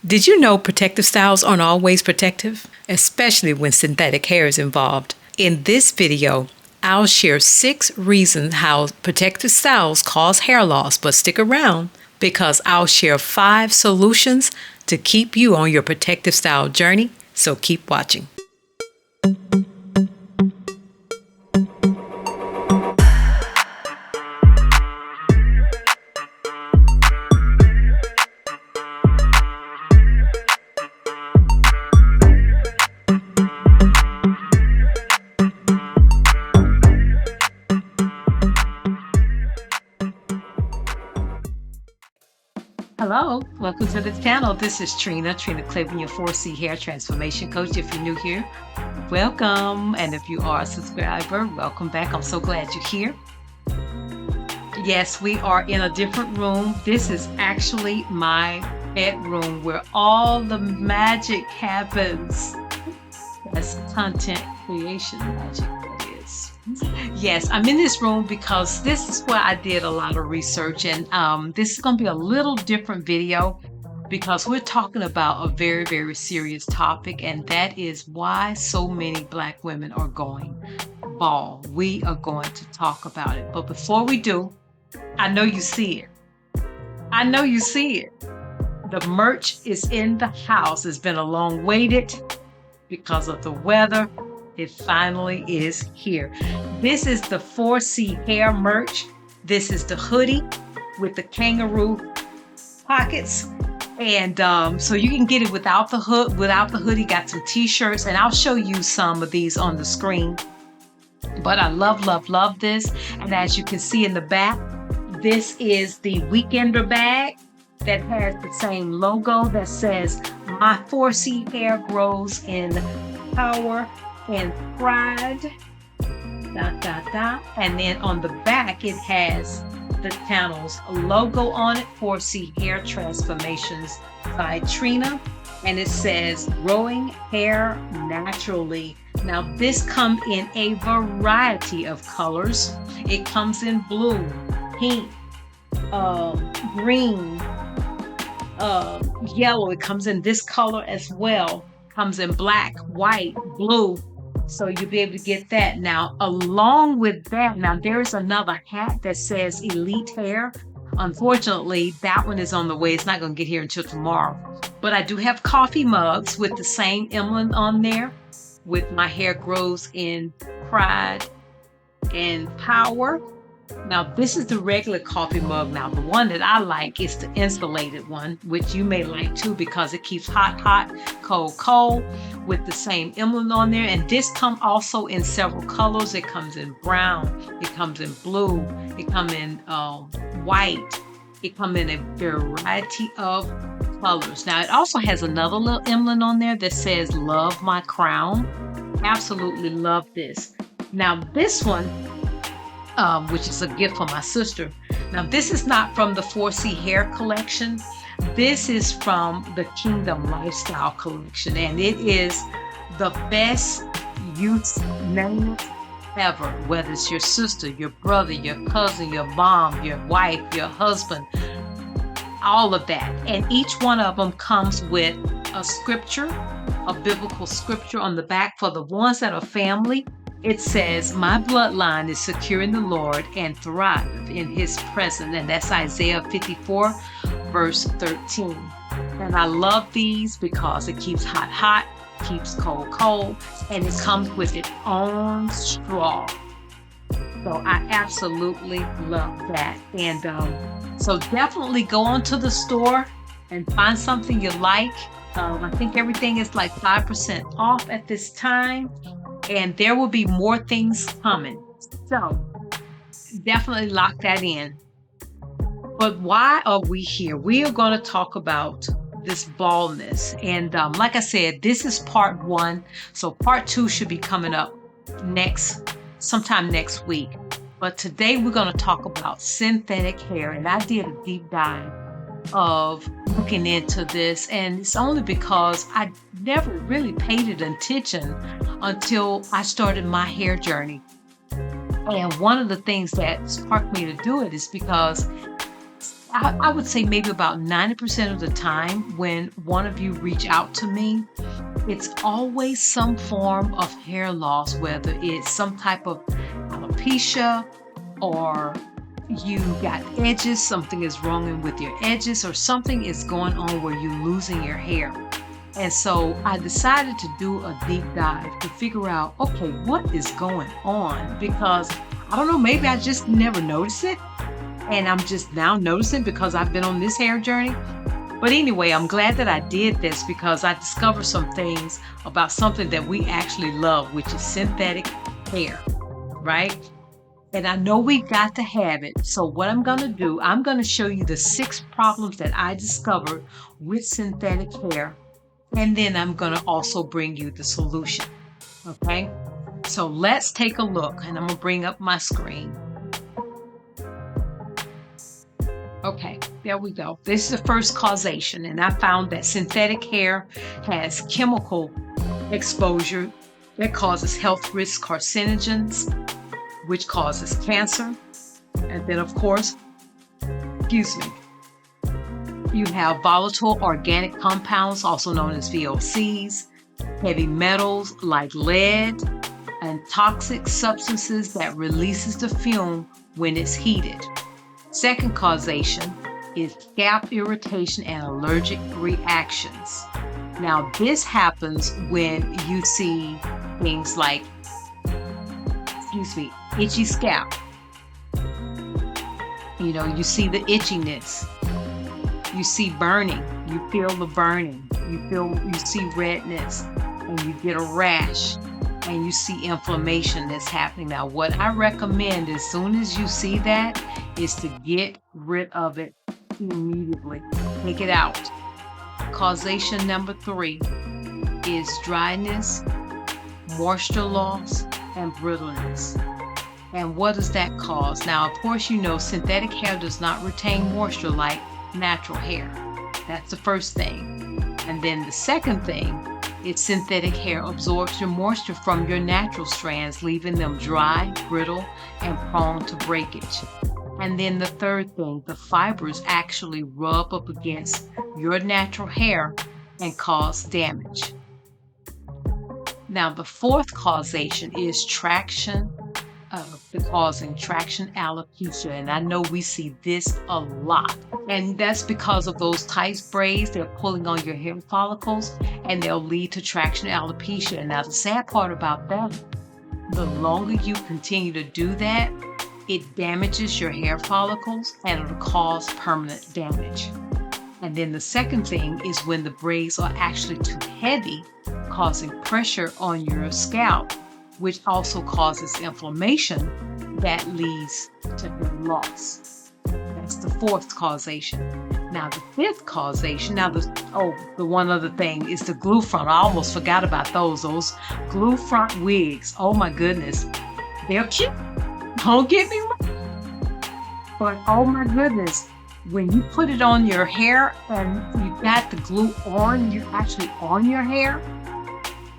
Did you know protective styles aren't always protective, especially when synthetic hair is involved? In this video, I'll share 6 reasons how protective styles cause hair loss, but stick around because I'll share 5 solutions to keep you on your protective style journey, so keep watching. Hello, welcome to the channel. This is Trina Cleveland, your 4C hair transformation coach. If you're new here, welcome. And if you are a subscriber, welcome back. I'm so glad you're here. Yes, we are in a different room. This is actually my bedroom where all the magic happens. That's content creation magic, that is. Yes, I'm in this room because this is where I did a lot of research, and this is going to be a little different video because we're talking about a very, very serious topic, and that is why so many Black women are going bald. We are going to talk about it. But before we do, I know you see it. I know you see it. The merch is in the house. It's been a long waited because of the weather. It finally is here. This is the 4C hair merch. This is the hoodie with the kangaroo pockets. And so you can get it without the hood, without the hoodie. Got some t-shirts, and I'll show you some of these on the screen. But I love, love, love this. And as you can see in the back, this is the Weekender bag that has the same logo that says, "My 4C hair grows in power and pride, ... And then on the back, it has the channel's logo on it, 4C Hair Transformations by Trina. And it says, growing hair naturally. Now this comes in a variety of colors. It comes in blue, pink, green, yellow. It comes in this color as well. Comes in black, white, blue. So you'll be able to get that. Now, along with that, now there's another hat that says Elite Hair. Unfortunately, that one is on the way. It's not going to get here until tomorrow. But I do have coffee mugs with the same emblem on there, with my hair grows in pride and power. Now, this is the regular coffee mug. Now, the one that I like is the insulated one, which you may like too because it keeps hot, hot, cold, cold, with the same emblem on there. And this comes also in several colors. It comes in brown, it comes in blue, it comes in white, it comes in a variety of colors. Now, it also has another little emblem on there that says, "Love my crown." Absolutely love this. Now, this one, which is a gift for my sister. Now, this is not from the 4C hair collection. This is from the Kingdom Lifestyle collection, and it is the best youth name ever, whether it's your sister, your brother, your cousin, your mom, your wife, your husband, all of that. And each one of them comes with a scripture, a biblical scripture on the back. For the ones that are family, it says, "My bloodline is secure in the Lord and thrive in his presence." And that's Isaiah 54, verse 13. And I love these because it keeps hot, hot, keeps cold, cold, and it comes with its own straw. So I absolutely love that. And so definitely go onto the store and find something you like. I think everything is like 5% off at this time. And there will be more things coming. So definitely lock that in. But why are we here? We are going to talk about this baldness. And like I said, this is part 1. So part 2 should be coming up sometime next week. But today we're going to talk about synthetic hair. And I did a deep dive of looking into this, and it's only because I never really paid it attention until I started my hair journey. And one of the things that sparked me to do it is because I would say maybe about 90% of the time when one of you reach out to me, it's always some form of hair loss, whether it's some type of alopecia or you got edges, something is wrong with your edges, or something is going on where you're losing your hair. And so I decided to do a deep dive to figure out, okay, what is going on? Because I don't know, maybe I just never noticed it. And I'm just now noticing because I've been on this hair journey. But anyway, I'm glad that I did this because I discovered some things about something that we actually love, which is synthetic hair, right? And I know we got to have it. So what I'm going to do, I'm going to show you the 6 problems that I discovered with synthetic hair. And then I'm going to also bring you the solution. Okay? So let's take a look, and I'm going to bring up my screen. Okay, there we go. This is the first causation, and I found that synthetic hair has chemical exposure that causes health risk carcinogens, which causes cancer. And then, of course, you have volatile organic compounds, also known as VOCs, heavy metals like lead, and toxic substances that releases the fume when it's heated. Second causation is scalp irritation and allergic reactions. Now, this happens when you see things like, itchy scalp. You see the itchiness. You see burning. You feel the burning. You see redness, and you get a rash, and you see inflammation that's happening. Now, what I recommend as soon as you see that is to get rid of it immediately. Take it out. Causation number 3 is dryness, moisture loss, and brittleness. And what does that cause? Now, of course, synthetic hair does not retain moisture like natural hair. That's the first thing. And then the second thing is synthetic hair absorbs your moisture from your natural strands, leaving them dry, brittle, and prone to breakage. And then the third thing, the fibers actually rub up against your natural hair and cause damage. Now, the fourth causation is causing traction alopecia. And I know we see this a lot. And that's because of those tight braids. They're pulling on your hair follicles and they'll lead to traction alopecia. And now the sad part about that, the longer you continue to do that, it damages your hair follicles and it'll cause permanent damage. And then the second thing is when the braids are actually too heavy, causing pressure on your scalp, which also causes inflammation that leads to hair loss. That's the fourth causation. Now, the fifth causation, the one other thing is the glue front. I almost forgot about those glue front wigs. Oh my goodness. They're cute. Don't get me wrong. But oh my goodness, when you put it on your hair and you got the glue on, you're actually on your hair,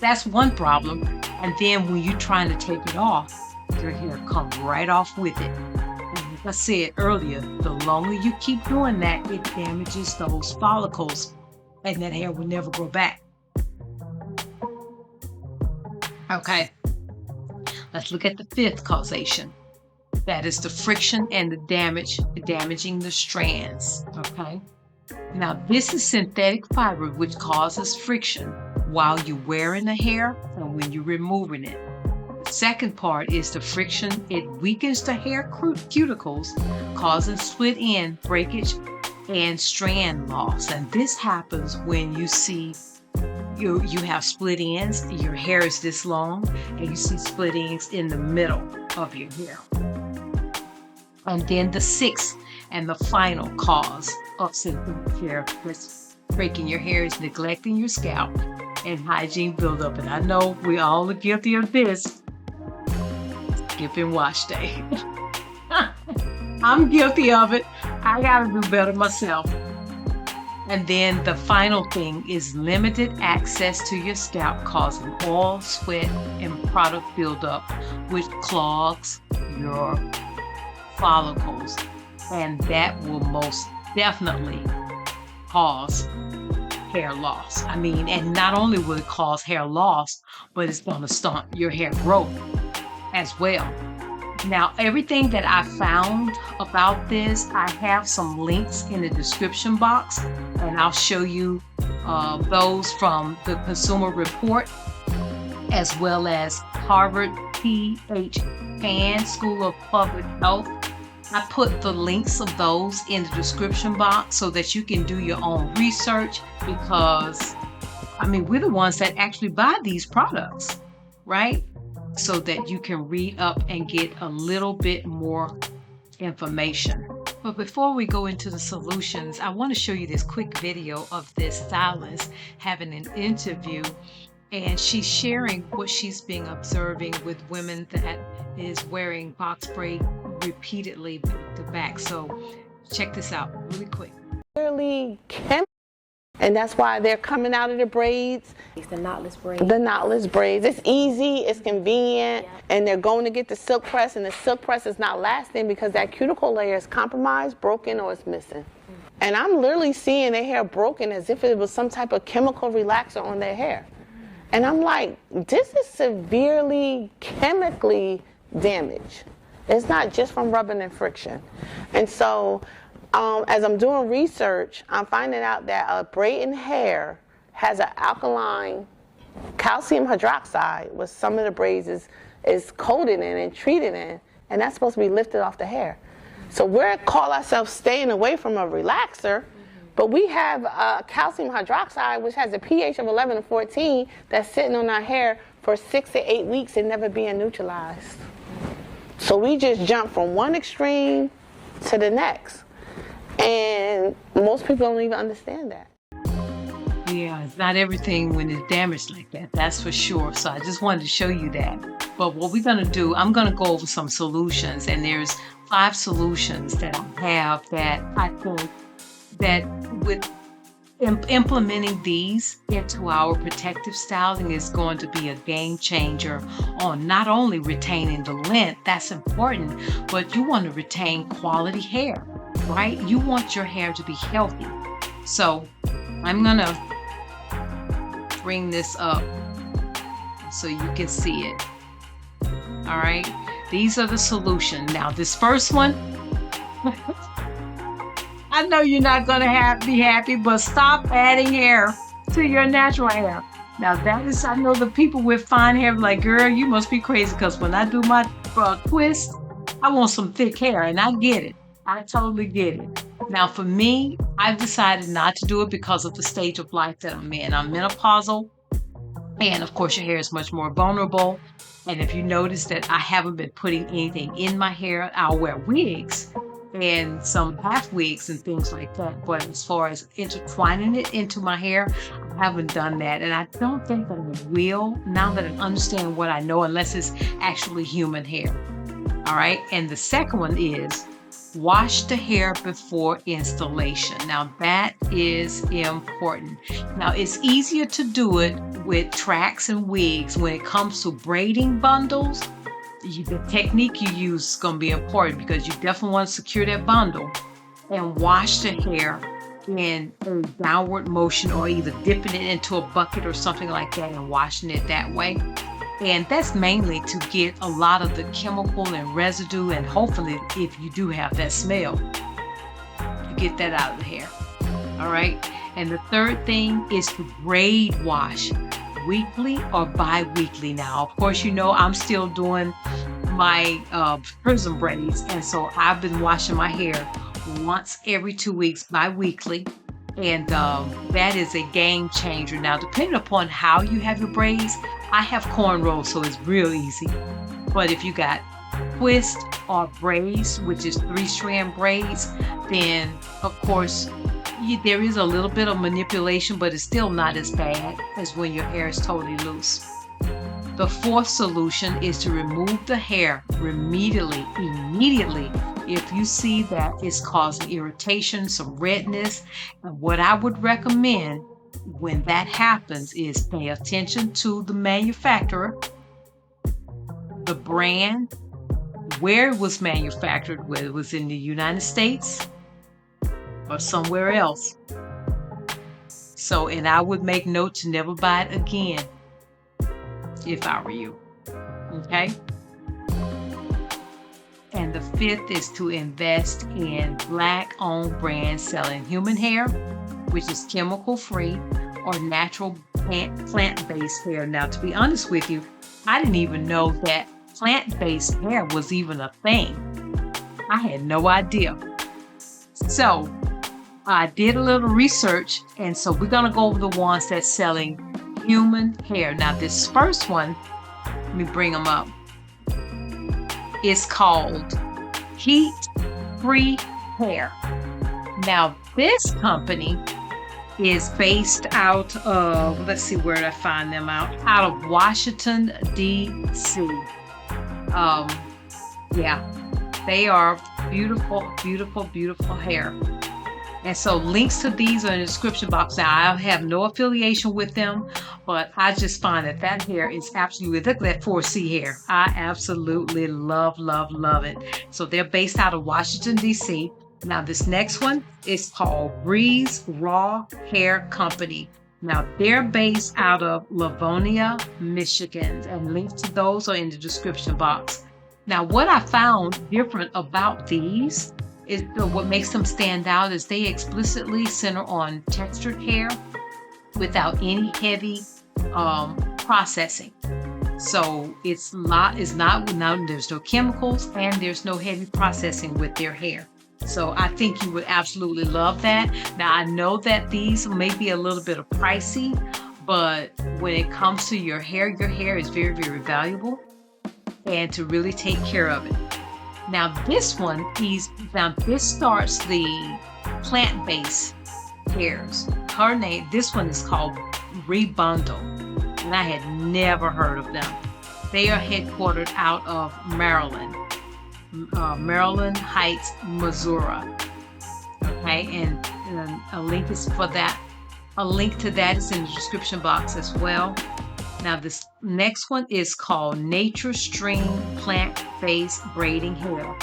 that's one problem. And then when you're trying to take it off, your hair comes right off with it. And like I said earlier, the longer you keep doing that, it damages those follicles and that hair will never grow back. Okay, let's look at the fifth causation. That is the friction and the damaging the strands. Okay, now this is synthetic fiber, which causes friction while you're wearing the hair and when you're removing it. The second part is the friction. It weakens the hair cuticles, causing split end breakage and strand loss. And this happens when you see you have split ends, your hair is this long, and you see split ends in the middle of your hair. And then the sixth and the final cause of synthetic hair that's breaking your hair is neglecting your scalp and hygiene buildup. And I know we all are guilty of this. Skipping wash day. I'm guilty of it. I gotta do better myself. And then the final thing is limited access to your scalp, causing oil, sweat, and product buildup, which clogs your follicles. And that will most definitely cause hair loss. I mean, and not only will it cause hair loss, but it's going to stunt your hair growth as well. Now, everything that I found about this, I have some links in the description box, and I'll show you those from the Consumer Report, as well as Harvard T.H. Chan School of Public Health. I put the links of those in the description box so that you can do your own research, because, I mean, we're the ones that actually buy these products, right? So that you can read up and get a little bit more information. But before we go into the solutions, I want to show you this quick video of this stylist having an interview, and she's sharing what she's been observing with women that is wearing box braid repeatedly back to back. So check this out really quick. Really and that's why they're coming out of the braids. It's the knotless braids. The knotless braids. It's easy, it's convenient, and they're going to get the silk press, and the silk press is not lasting because that cuticle layer is compromised, broken, or it's missing. And I'm literally seeing their hair broken as if it was some type of chemical relaxer on their hair. And I'm like, this is severely chemically damaged. It's not just from rubbing and friction. And so, as I'm doing research, I'm finding out that a braid in hair has an alkaline calcium hydroxide, which some of the braids is coated in and treated in, and that's supposed to be lifted off the hair. So we call ourselves staying away from a relaxer, but we have calcium hydroxide, which has a pH of 11 to 14, that's sitting on our hair for 6 to 8 weeks and never being neutralized. So we just jump from one extreme to the next. And most people don't even understand that. Yeah, it's not everything when it's damaged like that, that's for sure. So I just wanted to show you that. But what we're going to do, I'm going to go over some solutions, and there's 5 solutions that I have that I think that with implementing these into our protective styling is going to be a game changer on not only retaining the length, that's important, but you want to retain quality hair, right? You want your hair to be healthy. So I'm gonna bring this up so you can see it. All right, these are the solutions. Now this first one, I know you're not gonna be happy, but stop adding hair to your natural hair. Now that is, I know the people with fine hair like, girl, you must be crazy, because when I do my twist, I want some thick hair, and I get it. I totally get it. Now for me, I've decided not to do it because of the stage of life that I'm in. I'm menopausal, and of course your hair is much more vulnerable. And if you notice that I haven't been putting anything in my hair, I'll wear wigs and some half wigs and things like that. But as far as intertwining it into my hair, I haven't done that. And I don't think that I will, now that I understand what I know, unless it's actually human hair. All right. And the second one is wash the hair before installation. Now that is important. Now it's easier to do it with tracks and wigs. When it comes to braiding bundles, the technique you use is going to be important, because you definitely want to secure that bundle and wash the hair in a downward motion, or either dipping it into a bucket or something like that and washing it that way. And that's mainly to get a lot of the chemical and residue, and hopefully if you do have that smell, you get that out of the hair. All right. And the third thing is to braid wash weekly or bi-weekly. Now, of course, you know, I'm still doing my prism braids. And so I've been washing my hair once every 2 weeks, bi-weekly. And that is a game changer. Now, depending upon how you have your braids, I have cornrows, so it's real easy. But if you got twist or braids, which is 3-strand braids, then of course there is a little bit of manipulation, but it's still not as bad as when your hair is totally loose. The fourth solution is to remove the hair immediately if you see that it's causing irritation, some redness. And what I would recommend when that happens is pay attention to the manufacturer, the brand, where it was manufactured, whether it was in the United States or somewhere else. So, and I would make note to never buy it again if I were you. Okay? And the fifth is to invest in Black-owned brands selling human hair, which is chemical-free or natural plant-based hair. Now, to be honest with you, I didn't even know that plant-based hair was even a thing. I had no idea. So, I did a little research, and so we're going to go over the ones that's selling human hair. Now, this first one, let me bring them up. It's called Heat Free Hair. Now, this company is based out of, let's see, where did I find them out of Washington, D.C. Yeah, they are beautiful, beautiful, beautiful hair. And so links to these are in the description box. Now, I have no affiliation with them, but I just find that hair is absolutely, look at that 4C hair. I absolutely love, love, love it. So they're based out of Washington, D.C. Now, this next one is called Breeze Raw Hair Company. Now, they're based out of Livonia, Michigan, and links to those are in the description box. Now, what I found different about these is what makes them stand out is they explicitly center on textured hair without any heavy processing. So there's no chemicals and there's no heavy processing with their hair. So I think you would absolutely love that. Now, I know that these may be a little bit of pricey, but when it comes to your hair is very, very valuable, and to really take care of it. Now, this starts the plant-based hairs. Her name, this one is called Rebundle, and I had never heard of them. They are headquartered out of Maryland Heights, Missouri. Okay, and a link is for that. A link to that is in the description box as well. Now, this next one is called Nature Stream Plant-Based Braiding Hair.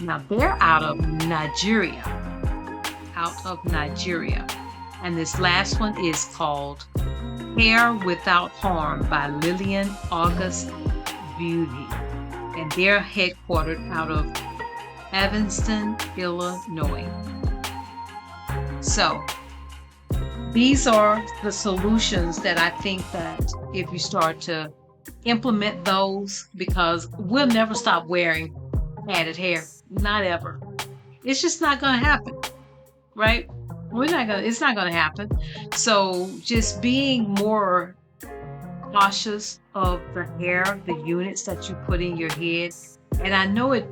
Now, they're out of Nigeria. And this last one is called Hair Without Harm by Lillian August Beauty. And they're headquartered out of Evanston, Illinois. So, these are the solutions that I think that if you start to implement those, because we'll never stop wearing added hair. Not ever. It's just not going to happen, right? It's not going to happen. So just being more cautious of the hair, the units that you put in your head. And I know it,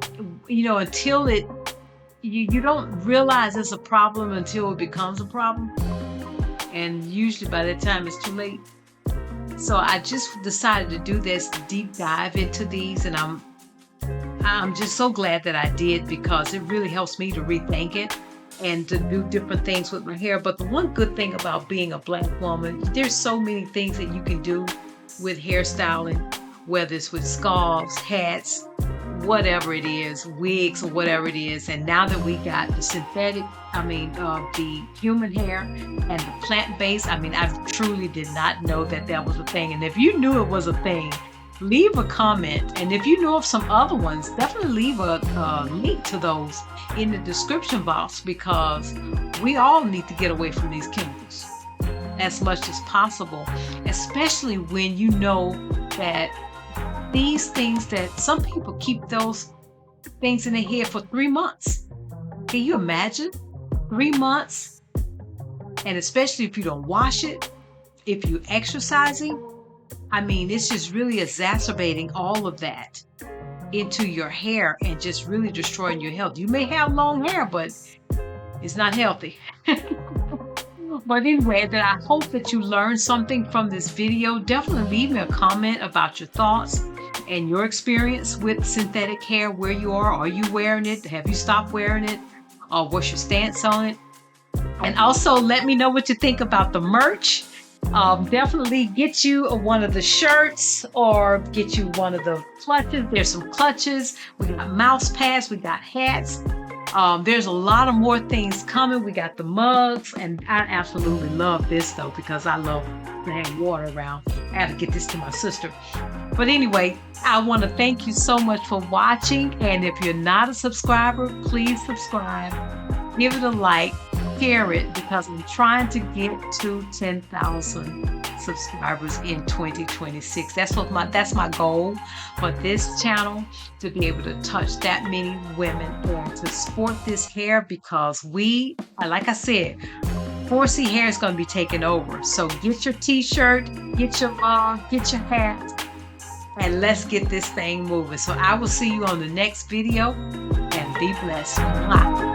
until you don't realize it's a problem until it becomes a problem. And usually by that time it's too late. So I just decided to do this deep dive into these, and I'm just so glad that I did, because it really helps me to rethink it and to do different things with my hair. But the one good thing about being a Black woman, there's so many things that you can do with hairstyling, whether it's with scarves, hats, whatever it is, wigs or whatever it is. And now that we got the the human hair and the plant-based, I truly did not know that was a thing. And if you knew it was a thing, leave a comment. And if you know of some other ones, definitely leave a link to those in the description box, because we all need to get away from these chemicals as much as possible, especially when you know that these things, that some people keep those things in their head for 3 months. Can you imagine? 3 months? And especially if you don't wash it, if you're exercising, it's just really exacerbating all of that into your hair and just really destroying your health. You may have long hair, but it's not healthy. But anyway, I hope that you learned something from this video. Definitely leave me a comment about your thoughts and your experience with synthetic hair, where you are. Are you wearing it? Have you stopped wearing it? Or what's your stance on it? And also let me know what you think about the merch. Definitely get you one of the shirts or get you one of the clutches. There's some clutches. We got mouse pads. We got hats. There's a lot of more things coming. We got the mugs, and I absolutely love this though because I love to hang water around. I had to get this to my sister. But anyway, I want to thank you so much for watching. And if you're not a subscriber, please subscribe, give it a like, share it, because I'm trying to get to 10,000 subscribers in 2026. That's my goal for this channel, to be able to touch that many women and to sport this hair, because like I said, 4C hair is going to be taking over. So get your t-shirt, get your mug, get your hat, and let's get this thing moving. So I will see you on the next video, and be blessed. Bye.